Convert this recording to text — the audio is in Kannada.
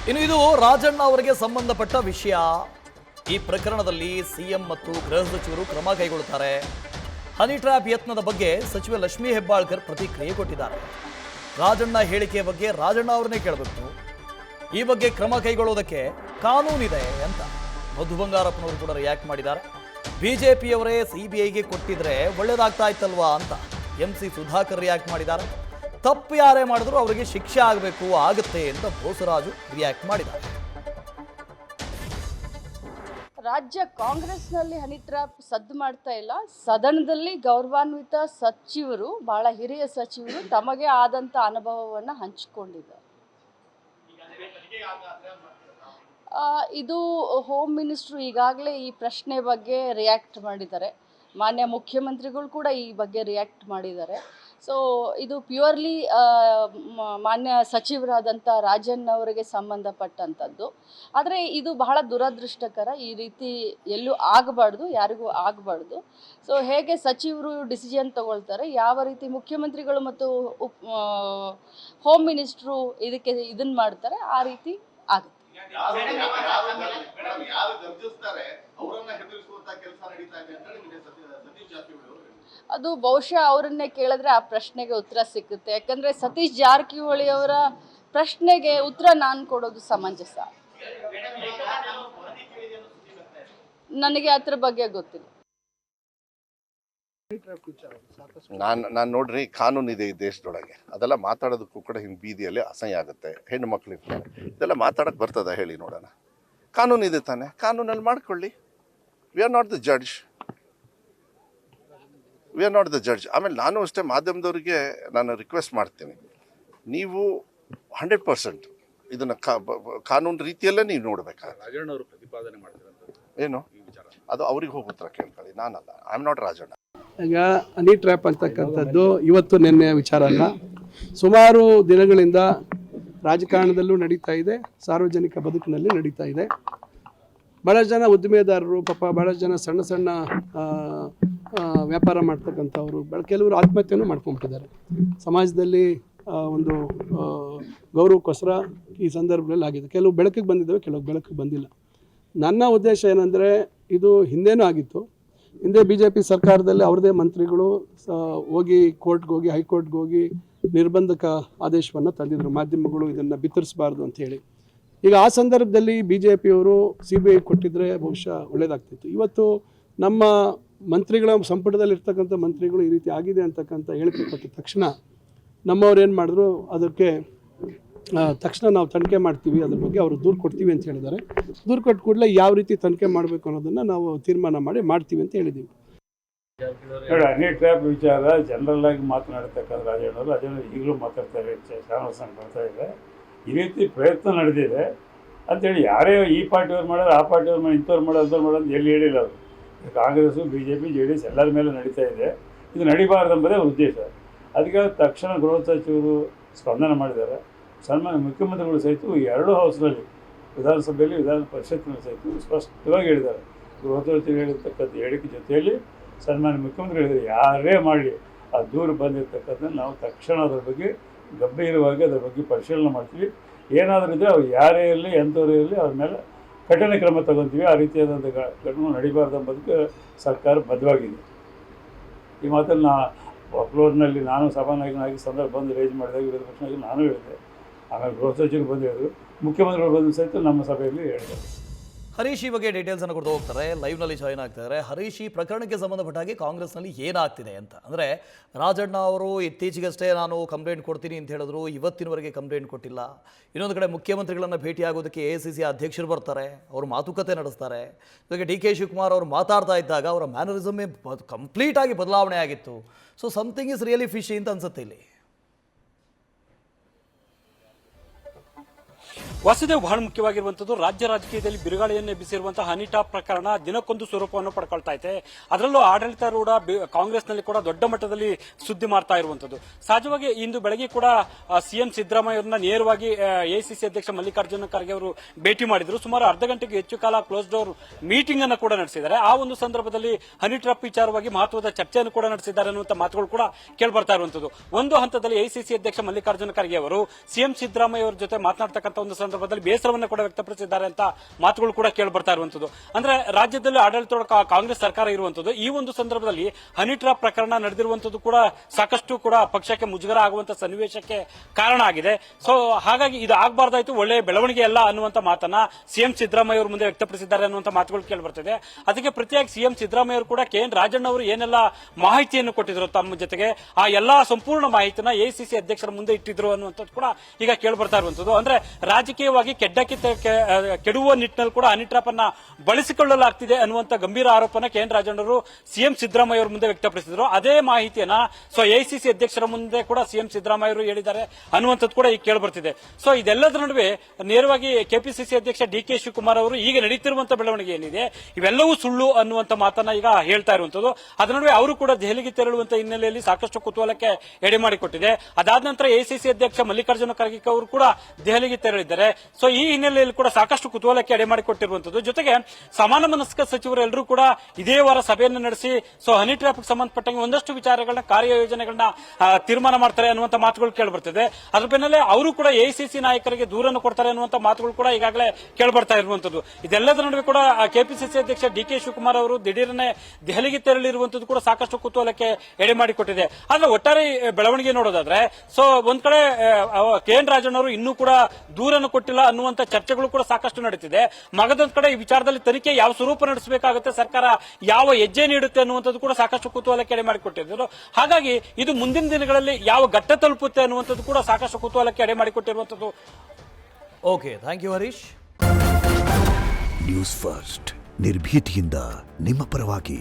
ಇನ್ನು ಇದು ರಾಜಣ್ಣ ಅವರಿಗೆ ಸಂಬಂಧಪಟ್ಟ ವಿಷಯ. ಈ ಪ್ರಕರಣದಲ್ಲಿ ಸಿಎಂ ಮತ್ತು ಗೃಹ ಸಚಿವರು ಕ್ರಮ ಕೈಗೊಳ್ಳುತ್ತಾರೆ. ಹನಿ ಟ್ರ್ಯಾಪ್ ಯತ್ನದ ಬಗ್ಗೆ ಸಚಿವೆ ಲಕ್ಷ್ಮೀ ಹೆಬ್ಬಾಳ್ಕರ್ ಪ್ರತಿಕ್ರಿಯೆ ಕೊಟ್ಟಿದ್ದಾರೆ. ರಾಜಣ್ಣ ಹೇಳಿಕೆಯ ಬಗ್ಗೆ ರಾಜಣ್ಣ ಅವರನ್ನೇ ಕೇಳಬೇಕು. ಈ ಬಗ್ಗೆ ಕ್ರಮ ಕೈಗೊಳ್ಳುವುದಕ್ಕೆ ಕಾನೂನಿದೆ ಅಂತ ಮಧು ಬಂಗಾರಪ್ಪನವರು ಕೂಡ ರಿಯಾಕ್ಟ್ ಮಾಡಿದ್ದಾರೆ. ಬಿಜೆಪಿಯವರೇ ಸಿಬಿಐಗೆ ಕೊಟ್ಟಿದ್ರೆ ಒಳ್ಳೇದಾಗ್ತಾ ಇತ್ತಲ್ವಾ ಅಂತ ಎಂಸಿ ಸುಧಾಕರ್ ರಿಯಾಕ್ಟ್ ಮಾಡಿದ್ದಾರೆ. ತಪ್ಪು ಯಾರೇ ಮಾಡಿದ್ರು ಅವರಿಗೆ ಶಿಕ್ಷೆ ಆಗಬೇಕು, ಆಗುತ್ತೆ ಅಂತ ಬೋಸರಾಜು ರಿಯಾಕ್ಟ್ ಮಾಡಿದ್ದಾರೆ. ರಾಜ್ಯ ಕಾಂಗ್ರೆಸ್ನಲ್ಲಿ ಹನಿ ಟ್ರ್ಯಾಪ್ ಸದ್ದು ಮಾಡ್ತಾ ಇಲ್ಲ. ಸದನದಲ್ಲಿ ಗೌರವಾನ್ವಿತ ಸಚಿವರು, ಬಹಳ ಹಿರಿಯ ಸಚಿವರು ತಮಗೆ ಆದಂಥ ಅನುಭವವನ್ನು ಹಂಚಿಕೊಂಡಿದ್ದಾರೆ. ಇದು ಹೋಮ್ ಮಿನಿಸ್ಟ್ರು ಈಗಾಗಲೇ ಈ ಪ್ರಶ್ನೆ ಬಗ್ಗೆ ರಿಯಾಕ್ಟ್ ಮಾಡಿದ್ದಾರೆ. ಮಾನ್ಯ ಮುಖ್ಯಮಂತ್ರಿಗಳು ಕೂಡ ಈ ಬಗ್ಗೆ ರಿಯಾಕ್ಟ್ ಮಾಡಿದ್ದಾರೆ. ಸೊ ಇದು ಪ್ಯೂರ್ಲಿ ಮಾನ್ಯ ಸಚಿವರಾದಂಥ ರಾಜಣ್ಣ ಅವರಿಗೆ ಸಂಬಂಧಪಟ್ಟಂಥದ್ದು. ಆದರೆ ಇದು ಬಹಳ ದುರದೃಷ್ಟಕರ. ಈ ರೀತಿ ಎಲ್ಲೂ ಆಗಬಾರ್ದು, ಯಾರಿಗೂ ಆಗಬಾರ್ದು. ಸೊ ಹೇಗೆ ಸಚಿವರು ಡಿಸಿಷನ್ ತಗೊಳ್ತಾರೆ, ಯಾವ ರೀತಿ ಮುಖ್ಯಮಂತ್ರಿಗಳು ಮತ್ತು ಹೋಮ್ ಮಿನಿಸ್ಟ್ರು ಇದನ್ನು ಮಾಡ್ತಾರೆ, ಆ ರೀತಿ ಆಗುತ್ತೆ. ಅದು ಬಹುಶಃ ಅವರನ್ನೇ ಕೇಳಿದ್ರೆ ಆ ಪ್ರಶ್ನೆಗೆ ಉತ್ತರ ಸಿಗುತ್ತೆ. ಯಾಕಂದ್ರೆ ಸತೀಶ್ ಜಾರಕಿಹೊಳಿ ಅವರ ಪ್ರಶ್ನೆಗೆ ಉತ್ತರ ನಾನು ಕೊಡೋದು ಸಮಂಜಸ. ನನಗೆ ಅದ್ರ ಬಗ್ಗೆ ಗೊತ್ತಿಲ್ಲ. ನಾನು ನೋಡ್ರಿ, ಕಾನೂನಿದೆ ಈ ದೇಶದೊಳಗೆ. ಅದೆಲ್ಲ ಮಾತಾಡೋದಕ್ಕೂ ಕೂಡ ಹಿಂಗೆ ಬೀದಿಯಲ್ಲಿ ಅಸಹ್ಯ ಆಗುತ್ತೆ. ಹೆಣ್ಣು ಮಕ್ಳು ಇರ್ತಾರೆ, ಇದೆಲ್ಲ ಮಾತಾಡೋಕೆ ಬರ್ತದ ಹೇಳಿ ನೋಡೋಣ. ಕಾನೂನಿದೆ ತಾನೆ, ಕಾನೂನಲ್ಲಿ ಮಾಡ್ಕೊಳ್ಳಿ. We are not the judge. ಆಮೇಲೆ ನಾನು ಅಷ್ಟೇ ಮಾಧ್ಯಮದವರಿಗೆ ನಾನು ರಿಕ್ವೆಸ್ಟ್ ಮಾಡ್ತೀನಿ, ನೀವು 100% ಇದನ್ನು ಕಾನೂನು ರೀತಿಯಲ್ಲೇ ನೀವು ನೋಡ್ಬೇಕಾದ್ರೆ ಏನು ಅದು ಅವ್ರಿಗೆ ಹೋಗಿ ಉತ್ತರ ಕೇಳ್ಕೊಳ್ಳಿ, ನಾನಲ್ಲ. I am not Rajanna. ಈಗ ಹನಿ ಟ್ರ್ಯಾಪ್ ಅಂತಕ್ಕಂಥದ್ದು ಇವತ್ತು ನಿನ್ನೆ ವಿಚಾರ ಅಲ್ಲ. ಸುಮಾರು ದಿನಗಳಿಂದ ರಾಜಕಾರಣದಲ್ಲೂ ನಡೀತಾ ಇದೆ, ಸಾರ್ವಜನಿಕ ಬದುಕಿನಲ್ಲಿ ನಡೀತಾ ಇದೆ. ಭಾಳ ಜನ ಉದ್ದಿಮೆದಾರರು, ಪಾಪ ಭಾಳ ಜನ ಸಣ್ಣ ಸಣ್ಣ ವ್ಯಾಪಾರ ಮಾಡ್ತಕ್ಕಂಥವ್ರು, ಕೆಲವರು ಆತ್ಮಹತ್ಯೆನೂ ಮಾಡ್ಕೊಂಬಿಟ್ಟಿದ್ದಾರೆ. ಸಮಾಜದಲ್ಲಿ ಒಂದು ಗೌರವಕ್ಕೋಸ್ಕರ ಈ ಸಂದರ್ಭದಲ್ಲಿ ಆಗಿದೆ. ಕೆಲವು ಬೆಳಕಿಗೆ ಬಂದಿದ್ದಾವೆ, ಕೆಲವು ಬೆಳಕಿಗೆ ಬಂದಿಲ್ಲ. ನನ್ನ ಉದ್ದೇಶ ಏನಂದರೆ, ಇದು ಹಿಂದೇನೂ ಆಗಿತ್ತು. ಹಿಂದೆ BJP ಸರ್ಕಾರದಲ್ಲಿ ಅವ್ರದ್ದೇ ಮಂತ್ರಿಗಳು ಹೋಗಿ ಕೋರ್ಟ್ಗೆ ಹೋಗಿ, ಹೈಕೋರ್ಟ್ಗೆ ಹೋಗಿ ನಿರ್ಬಂಧಕ ಆದೇಶವನ್ನು ತಂದಿದ್ರು, ಮಾಧ್ಯಮಗಳು ಇದನ್ನು ಬಿತ್ತರಿಸಬಾರ್ದು ಅಂಥೇಳಿ. ಈಗ ಆ ಸಂದರ್ಭದಲ್ಲಿ BJPಯವರು CBI ಕೊಟ್ಟಿದ್ದರೆ ಬಹುಶಃ ಒಳ್ಳೆಯದಾಗ್ತಿತ್ತು. ಇವತ್ತು ನಮ್ಮ ಮಂತ್ರಿಗಳ ಸಂಪುಟದಲ್ಲಿರ್ತಕ್ಕಂಥ ಮಂತ್ರಿಗಳು ಈ ರೀತಿ ಆಗಿದೆ ಅಂತಕ್ಕಂಥ ಹೇಳಿಕೆ ಕೊಟ್ಟ ತಕ್ಷಣ ನಮ್ಮವ್ರು ಏನು ಮಾಡಿದ್ರು, ಅದಕ್ಕೆ ತಕ್ಷಣ ನಾವು ತನಿಖೆ ಮಾಡ್ತೀವಿ, ಅದ್ರ ಬಗ್ಗೆ ಅವರು ದೂರು ಕೊಡ್ತೀವಿ ಅಂತ ಹೇಳಿದ್ದಾರೆ. ದೂರು ಕೊಟ್ಟ ಕೂಡಲೇ ಯಾವ ರೀತಿ ತನಿಖೆ ಮಾಡಬೇಕು ಅನ್ನೋದನ್ನು ನಾವು ತೀರ್ಮಾನ ಮಾಡ್ತೀವಿ ಅಂತ ಹೇಳಿದ್ದೀವಿ. ಹನಿ ಟ್ರ್ಯಾಪ್ ವಿಚಾರ ಜನರಲ್ ಆಗಿ ಮಾತನಾಡ್ತಕ್ಕಂಥ ರಾಜಣ್ಣ ಈಗಲೂ ಮಾತಾಡ್ತಾರೆ, ಚಾನಲ್ಸ್ ಬರ್ತಾ ಇದೆ. ಈ ರೀತಿ ಪ್ರಯತ್ನ ನಡೆದಿದೆ ಅಂತೇಳಿ ಯಾರೇ ಈ ಪಾರ್ಟಿಯವ್ರು ಮಾಡೋದು, ಆ ಪಾರ್ಟಿಯವ್ರು ಮಾಡಿ, ಇಂಥವ್ರು ಮಾಡೋದು, ಅಂಥವ್ರು ಮಾಡೋದು ಎಲ್ಲಿ ಹೇಳಿಲ್ಲ ಅವರು. ಕಾಂಗ್ರೆಸ್ಸು, BJP, JDS ಎಲ್ಲರ ಮೇಲೆ ನಡೀತಾ ಇದೆ. ಇದು ನಡಿಬಾರ್ದು ಎಂಬುದೇ ಉದ್ದೇಶ. ಅದಕ್ಕೆ ತಕ್ಷಣ ಗೃಹ ಸಚಿವರು ಸ್ಪಂದನೆ ಮಾಡಿದ್ದಾರೆ. ಸನ್ಮಾನ್ಯ ಮುಖ್ಯಮಂತ್ರಿಗಳು ಸಹಿತ ಎರಡೂ ಹೌಸ್ನಲ್ಲಿ, ವಿಧಾನಸಭೆಯಲ್ಲಿ, ವಿಧಾನ ಪರಿಷತ್ನಲ್ಲಿ ಸಹಿತ ಸ್ಪಷ್ಟವಾಗಿ ಹೇಳಿದ್ದಾರೆ. ಗೃಹ ಸಚಿವರು ಹೇಳಿರ್ತಕ್ಕಂಥ ಹೇಳಿಕೆ ಜೊತೆಯಲ್ಲಿ ಸನ್ಮಾನ್ಯ ಮುಖ್ಯಮಂತ್ರಿಗಳು ಹೇಳಿದ್ದಾರೆ, ಯಾರೇ ಮಾಡಲಿ ಆ ದೂರು ಬಂದಿರತಕ್ಕಂಥ ನಾವು ತಕ್ಷಣ ಅದರ ಬಗ್ಗೆ ಗಂಭೀರವಾಗಿ ಅದರ ಬಗ್ಗೆ ಪರಿಶೀಲನೆ ಮಾಡ್ತೀವಿ. ಏನಾದರೂ ಇದ್ದರೆ ಅವ್ರು ಯಾರೇ ಇರಲಿ, ಎಂಥವರೇ ಇರಲಿ, ಅವ್ರ ಮೇಲೆ ಕಠಿಣ ಕ್ರಮ ತಗೊತೀವಿ. ಆ ರೀತಿಯಾದಂಥ ಘಟನೆ ನಡಿಬಾರ್ದು ಎಂಬುದಕ್ಕೆ ಸರ್ಕಾರ ಬದ್ಧವಾಗಿದೆ. ಈ ಮಾತನ್ನು ಫ್ಲೋರ್ನಲ್ಲಿ ನಾನು ಸಭಾನಾಯಕನಾಗಿ ಸಂದರ್ಭ ಬಂದು ರೇಜ್ ಮಾಡಿದಾಗ ವಿರೋಧ ಪಕ್ಷನಾಗಿ ನಾನು ಹೇಳಿದೆ. ಆಮೇಲೆ ಗೃಹ ಸಚಿವರು ಬಂದು ಹೇಳಿದ್ರು, ಮುಖ್ಯಮಂತ್ರಿಗಳು ಬಂದು ಸಹಿತ ನಮ್ಮ ಸಭೆಯಲ್ಲಿ ಹೇಳಿದ್ದಾರೆ. ಹರೀಶ್ ಈ ಬಗ್ಗೆ ಡೀಟೇಲ್ಸ್ ಅನ್ನು ಕೊಡ್ತಾ ಹೋಗ್ತಾರೆ. ಲೈವ್ನಲ್ಲಿ ಜಾಯಿನ್ ಆಗ್ತಾರೆ. ಹರೀಶ್, ಈ ಪ್ರಕರಣಕ್ಕೆ ಸಂಬಂಧಪಟ್ಟ ಹಾಗೆ ಕಾಂಗ್ರೆಸ್ನಲ್ಲಿ ಏನಾಗ್ತಿದೆ ಅಂತ ಅಂದರೆ, ರಾಜಣ್ಣ ಅವರು ಇತ್ತೀಚೆಗಷ್ಟೇ ನಾನು ಕಂಪ್ಲೇಂಟ್ ಕೊಡ್ತೀನಿ ಅಂತ ಹೇಳಿದ್ರು, ಇವತ್ತಿನವರೆಗೆ ಕಂಪ್ಲೇಂಟ್ ಕೊಟ್ಟಿಲ್ಲ. ಇನ್ನೊಂದು ಕಡೆ ಮುಖ್ಯಮಂತ್ರಿಗಳನ್ನು ಭೇಟಿಯಾಗೋದಕ್ಕೆ AICC ಅಧ್ಯಕ್ಷರು ಬರ್ತಾರೆ, ಅವರು ಮಾತುಕತೆ ನಡೆಸ್ತಾರೆ. ಜೊತೆಗೆ DK ಶಿವಕುಮಾರ್ ಅವರು ಮಾತಾಡ್ತಾ ಇದ್ದಾಗ ಅವರ ಮ್ಯಾನರಿಸಮೇ ಕಂಪ್ಲೀಟಾಗಿ ಬದಲಾವಣೆ ಆಗಿತ್ತು. So something is really fishy ಅಂತ ಅನ್ಸುತ್ತೆ ಇಲ್ಲಿ. ವಾಸುದೇವ್, ಬಹಳ ಮುಖ್ಯವಾಗಿರುವಂಥದ್ದು ರಾಜ್ಯ ರಾಜಕೀಯದಲ್ಲಿ ಬಿರುಗಾಳಿಯನ್ನು ಎಬ್ಬಿಸಿರುವಂತಹ ಹನಿ ಟ್ರ್ಯಾಪ್ ಪ್ರಕರಣ ದಿನಕ್ಕೊಂದು ಸ್ವರೂಪವನ್ನು ಪಡ್ಕೊಳ್ತಾ ಇದೆ. ಅದರಲ್ಲೂ ಆಡಳಿತಾರೂಢ ಕಾಂಗ್ರೆಸ್ನಲ್ಲಿ ಕೂಡ ದೊಡ್ಡ ಮಟ್ಟದಲ್ಲಿ ಸುದ್ದಿ ಮಾಡ್ತಾ ಇರುವಂಥದ್ದು. ಸಹಜವಾಗಿ ಇಂದು ಬೆಳಗ್ಗೆ ಕೂಡ CM ಸಿದ್ದರಾಮಯ್ಯ ಅವರನ್ನ ನೇರವಾಗಿ AICC ಅಧ್ಯಕ್ಷ ಮಲ್ಲಿಕಾರ್ಜುನ ಖರ್ಗೆ ಅವರು ಭೇಟಿ ಮಾಡಿದ್ರು. ಸುಮಾರು ಅರ್ಧ ಗಂಟೆಗೆ ಹೆಚ್ಚು ಕಾಲ ಕ್ಲೋಸ್ ಡೋರ್ ಮೀಟಿಂಗ್ ಅನ್ನು ಕೂಡ ನಡೆಸಿದ್ದಾರೆ. ಆ ಒಂದು ಸಂದರ್ಭದಲ್ಲಿ ಹನಿ ಟ್ರ್ಯಾಪ್ ವಿಚಾರವಾಗಿ ಮಹತ್ವದ ಚರ್ಚೆಯನ್ನು ಕೂಡ ನಡೆಸಿದ್ದಾರೆ ಅನ್ನುವಂಥ ಮಾತುಗಳು ಕೂಡ ಕೇಳಿಬರ್ತಾ ಇರುವಂಥದ್ದು. ಒಂದು ಹಂತದಲ್ಲಿ AICC ಅಧ್ಯಕ್ಷ ಮಲ್ಲಿಕಾರ್ಜುನ ಖರ್ಗೆ ಅವರು CM ಸಿದ್ದರಾಮಯ್ಯ ಅವರ ಜೊತೆ ಮಾತನಾಡ್ತಕ್ಕಂಥ ಒಂದು ಸಂದರ್ಭದಲ್ಲಿ ಬೇಸರವನ್ನು ಕೂಡ ವ್ಯಕ್ತಪಡಿಸಿದ್ದಾರೆ ಅಂತ ಮಾತುಗಳು ಕೂಡ ಕೇಳಿ ಬರ್ತಾ ಇರುವಂತದ್ದು. ಅಂದ್ರೆ ರಾಜ್ಯದಲ್ಲಿ ಆಡಳಿತ ಕಾಂಗ್ರೆಸ್ ಸರ್ಕಾರ ಇರುವಂತದ್ದು, ಈ ಒಂದು ಸಂದರ್ಭದಲ್ಲಿ ಹನಿ ಟ್ರ್ಯಾಪ್ ಪ್ರಕರಣ ನಡೆದಿರುವಂತದ್ದು ಕೂಡ ಸಾಕಷ್ಟು ಕೂಡ ಪಕ್ಷಕ್ಕೆ ಮುಜುಗರ ಆಗುವಂತ ಸನ್ನಿವೇಶಕ್ಕೆ ಕಾರಣ ಆಗಿದೆ. ಸೊ ಹಾಗಾಗಿ ಇದು ಆಗಬಾರ್ದಾಯ್ತು, ಒಳ್ಳೆ ಬೆಳವಣಿಗೆ ಅಲ್ಲ ಅನ್ನುವಂತ ಮಾತನ್ನ ಸಿಎಂ ಸಿದ್ದರಾಮಯ್ಯ ಅವರು ಮುಂದೆ ವ್ಯಕ್ತಪಡಿಸಿದ್ದಾರೆ ಅನ್ನುವಂತ ಮಾತುಗಳು ಕೇಳಿ ಬರ್ತಿದೆ. ಅದಕ್ಕೆ ಪ್ರತಿಯಾಗಿ ಸಿಎಂ ಸಿದ್ದರಾಮಯ್ಯ ಅವರು ಕೂಡ KN ರಾಜಣ್ಣ ಅವರು ಏನೆಲ್ಲ ಮಾಹಿತಿಯನ್ನು ಕೊಟ್ಟಿದ್ರು ತಮ್ಮ ಜೊತೆಗೆ, ಆ ಎಲ್ಲಾ ಸಂಪೂರ್ಣ ಮಾಹಿತಿನ ACC ಅಧ್ಯಕ್ಷರ ಮುಂದೆ ಇಟ್ಟಿದ್ರು ಅನ್ನುವಂಥದ್ದು ಕೂಡ ಈಗ ಕೇಳಿ ಬರ್ತಾ ಇರುವಂತದ್ದು. ಅಂದ್ರೆ ರಾಜಕೀಯವಾಗಿ ಕೆಡುವ ನಿಟ್ಟಿನಲ್ಲಿ ಕೂಡ ಹನಿ ಟ್ರ್ಯಾಪ್ ಅನ್ನ ಬಳಸಿಕೊಳ್ಳಲಾಗ್ತಿದೆ ಅನ್ನುವಂತ ಗಂಭೀರ ಆರೋಪನ KN ರಾಜಣ್ಣ ಅವರು ಸಿಎಂ ಸಿದ್ದರಾಮಯ್ಯ ಅವರ ಮುಂದೆ ವ್ಯಕ್ತಪಡಿಸಿದ್ರು. ಅದೇ ಮಾಹಿತಿಯನ್ನ ACC ಅಧ್ಯಕ್ಷರ ಮುಂದೆ ಕೂಡ ಸಿಎಂ ಸಿದ್ದರಾಮಯ್ಯ ಅವರು ಹೇಳಿದ್ದಾರೆ ಅನ್ನುವಂಥದ್ದು ಕೂಡ ಈಗ ಕೇಳಿ ಬರ್ತಿದೆ. ಸೊ ಇದೆಲ್ಲದರ ನಡುವೆ ನೇರವಾಗಿ KPCC ಅಧ್ಯಕ್ಷ DK ಶಿವಕುಮಾರ್ ಅವರು ಈಗ ನಡೀತಿರುವಂತಹ ಬೆಳವಣಿಗೆ ಏನಿದೆ ಇವೆಲ್ಲವೂ ಸುಳ್ಳು ಅನ್ನುವಂತ ಮಾತನ್ನ ಈಗ ಹೇಳ್ತಾ ಇರುವಂತದ್ದು. ಅದರ ನಡುವೆ ಅವರು ಕೂಡ ದೆಹಲಿಗೆ ತೆರಳುವಂತ ಹಿನ್ನೆಲೆಯಲ್ಲಿ ಸಾಕಷ್ಟು ಕುತೂಹಲಕ್ಕೆ ಎಡೆ ಮಾಡಿಕೊಟ್ಟಿದೆ. ಅದಾದ ನಂತರ ACC ಅಧ್ಯಕ್ಷ ಮಲ್ಲಿಕಾರ್ಜುನ ಖರ್ಗೆ ಅವರು ಕೂಡ ದೆಹಲಿಗೆ ತೆರಳಿದ್ದಾರೆ. ಸೊ ಈ ಹಿನ್ನೆಲೆಯಲ್ಲಿ ಕೂಡ ಸಾಕಷ್ಟು ಕುತೂಹಲಕ್ಕೆ ಎಡೆ ಮಾಡಿಕೊಟ್ಟಿರುವಂತದ್ದು. ಜೊತೆಗೆ ಸಮಾನ ಮನಸ್ಕ ಸಚಿವರೆಲ್ಲರೂ ಕೂಡ ಇದೇ ವಾರ ಸಭೆಯನ್ನು ನಡೆಸಿ ಹನಿ ಟ್ರ್ಯಾಪ್ ಸಂಬಂಧಪಟ್ಟಂಗೆ ಒಂದಷ್ಟು ವಿಚಾರಗಳನ್ನ ಕಾರ್ಯಯೋಜನೆಗಳನ್ನ ತೀರ್ಮಾನ ಮಾಡ್ತಾರೆ ಅನ್ನುವಂತ ಮಾತುಗಳು ಕೇಳಿ ಬರ್ತಿದೆ. ಅದ್ರ ಬೆನ್ನಲ್ಲೇ ಅವರು ಕೂಡ ACC ನಾಯಕರಿಗೆ ದೂರನ್ನು ಕೊಡ್ತಾರೆ ಅನ್ನುವಂತ ಮಾತುಗಳು ಕೂಡ ಈಗಾಗಲೇ ಕೇಳಿ ಬರ್ತಾ ಇರುವಂತದ್ದು. ಇದೆಲ್ಲದರ ನಡುವೆ ಕೂಡ KPCC ಅಧ್ಯಕ್ಷ DK ಶಿವಕುಮಾರ್ ಅವರು ದಿಢೀರನೆ ದೆಹಲಿಗೆ ತೆರಳಿರುವಂತದ್ದು ಕೂಡ ಸಾಕಷ್ಟು ಕುತೂಹಲಕ್ಕೆ ಎಡೆ ಮಾಡಿಕೊಟ್ಟಿದೆ. ಆದ್ರೆ ಒಟ್ಟಾರೆ ಬೆಳವಣಿಗೆ ನೋಡೋದಾದ್ರೆ ಒಂದ್ ಕಡೆ KN ರಾಜಣ್ಣ ಅವರು ಇನ್ನೂ ಕೂಡ ದೂರನ್ನು ಕೊಟ್ಟಿಲ್ಲ ಅನ್ನುವಂತ ಚರ್ಚೆಗಳು ಕೂಡ ಸಾಕಷ್ಟು ನಡೀತಿದೆ. ಮಗದೊಂದ್ ಕಡೆ ಈ ವಿಚಾರದಲ್ಲಿ ತನಿಖೆ ಯಾವ ಸ್ವರೂಪ ನಡೆಸಬೇಕಾಗುತ್ತೆ, ಸರ್ಕಾರ ಯಾವ ಹೆಜ್ಜೆ ನೀಡುತ್ತೆ ಅನ್ನುವಂಥದ್ದು ಕೂಡ ಸಾಕಷ್ಟು ಕುತೂಹಲಕ್ಕೆ ಎಡೆ ಮಾಡಿಕೊಟ್ಟಿದ್ರು. ಹಾಗಾಗಿ ಇದು ಮುಂದಿನ ದಿನಗಳಲ್ಲಿ ಯಾವ ಘಟ್ಟ ತಲುಪುತ್ತೆ ಅನ್ನುವಂಥದ್ದು ಕೂಡ ಸಾಕಷ್ಟು ಕುತೂಹಲಕ್ಕೆ ಎಡೆ ಮಾಡಿಕೊಟ್ಟಿರುವಂತದ್ದು. Okay, thank you Harish. News first ನಿರ್ಭೀತಿಯಿಂದ ನಿಮ್ಮ ಪರವಾಗಿ.